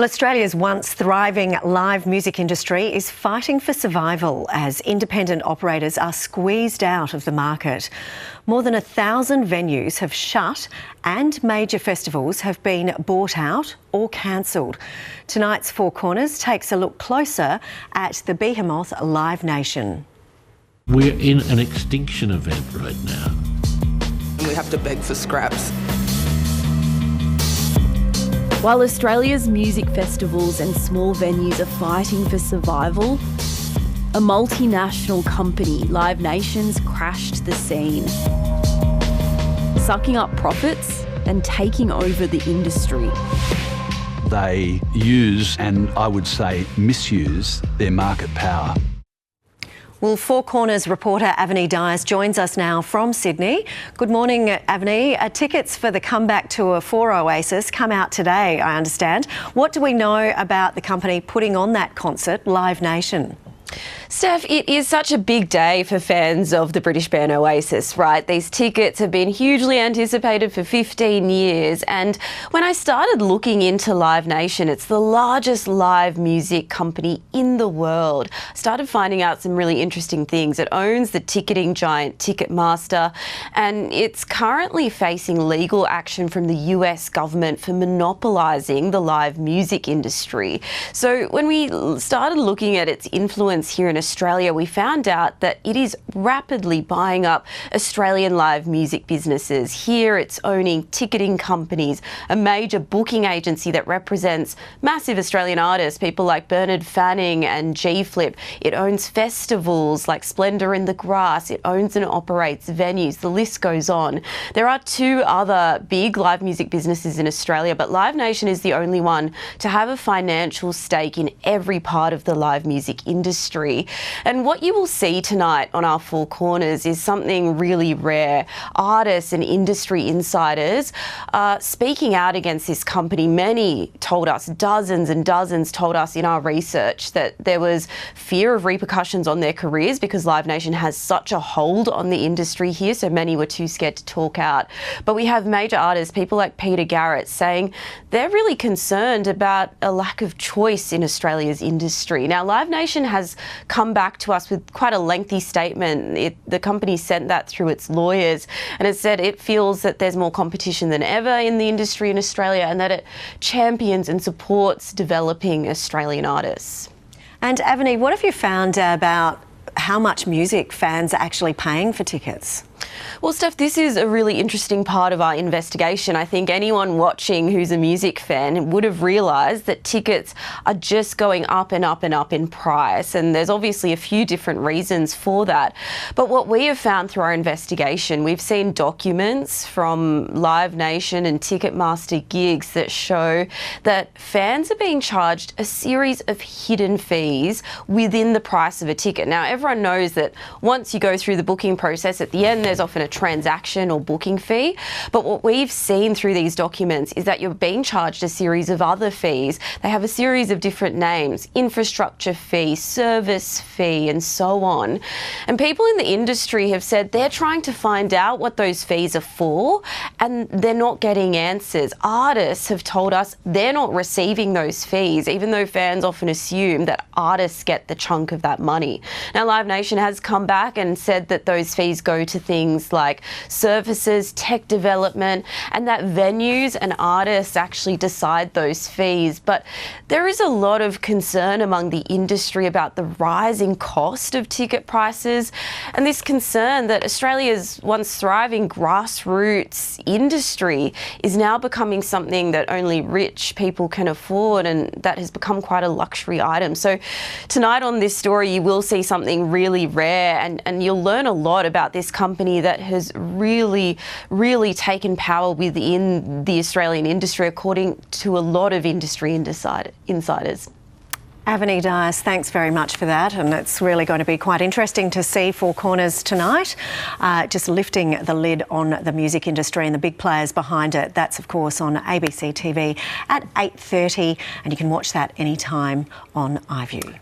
Well, Australia's once thriving live music industry is fighting for survival as independent operators are squeezed out of the market. More than 1,000 venues have shut and major festivals have been bought out or cancelled. Tonight's Four Corners takes a look closer at the behemoth Live Nation. We're in an extinction event right now. And we have to beg for scraps. While Australia's music festivals and small venues are fighting for survival, a multinational company, Live Nation's, crashed the scene, sucking up profits and taking over the industry. They use, and I would say misuse, their market power. Well, Four Corners reporter Avani Dias joins us now from Sydney. Good morning, Avani. Tickets for the comeback tour for Oasis come out today, I understand. What do we know about the company putting on that concert, Live Nation? Steph, it is such a big day for fans of the British band Oasis, right? These tickets have been hugely anticipated for 15 years. And when I started looking into Live Nation, it's the largest live music company in the world. I started finding out some really interesting things. It owns the ticketing giant Ticketmaster, and it's currently facing legal action from the US government for monopolising the live music industry. So when we started looking at its influence here in Australia, we found out that it is rapidly buying up Australian live music businesses. Here it's owning ticketing companies, a major booking agency that represents massive Australian artists, people like Bernard Fanning and G-Flip. It owns festivals like Splendour in the Grass. It owns and operates venues. The list goes on. There are two other big live music businesses in Australia, but Live Nation is the only one to have a financial stake in every part of the live music industry. And what you will see tonight on our Four Corners is something really rare. Artists and industry insiders speaking out against this company. Many told us, dozens and dozens told us in our research, that there was fear of repercussions on their careers because Live Nation has such a hold on the industry here, so many were too scared to talk out. But we have major artists, people like Peter Garrett, saying they're really concerned about a lack of choice in Australia's industry. Now, Live Nation has come back to us with quite a lengthy statement. The company sent that through its lawyers, and it said it feels that there's more competition than ever in the industry in Australia and that it champions and supports developing Australian artists. And Avani, what have you found about how much music fans are actually paying for tickets? Well, Steph, this is a really interesting part of our investigation. I think anyone watching who's a music fan would have realised that tickets are just going up and up and up in price, and there's obviously a few different reasons for that. But what we have found through our investigation, we've seen documents from Live Nation and Ticketmaster gigs that show that fans are being charged a series of hidden fees within the price of a ticket. Now, everyone knows that once you go through the booking process, at the end there's often a transaction or booking fee. But what we've seen through these documents is that you're being charged a series of other fees. They have a series of different names: infrastructure fee, service fee, and so on. And people in the industry have said they're trying to find out what those fees are for, and they're not getting answers. Artists have told us they're not receiving those fees, even though fans often assume that artists get the chunk of that money. Now, Live Nation has come back and said that those fees go to things like services, tech development, and that venues and artists actually decide those fees. But there is a lot of concern among the industry about the rising cost of ticket prices, and this concern that Australia's once thriving grassroots industry is now becoming something that only rich people can afford, and that has become quite a luxury item. So tonight on this story, you will see something really rare, and you'll learn a lot about this company that has really taken power within the Australian industry, according to a lot of industry insiders. Avani Dias, thanks very much for that, and it's really going to be quite interesting to see Four Corners tonight, just lifting the lid on the music industry and the big players behind it. That's of course on ABC TV at 8:30, and you can watch that anytime on iView.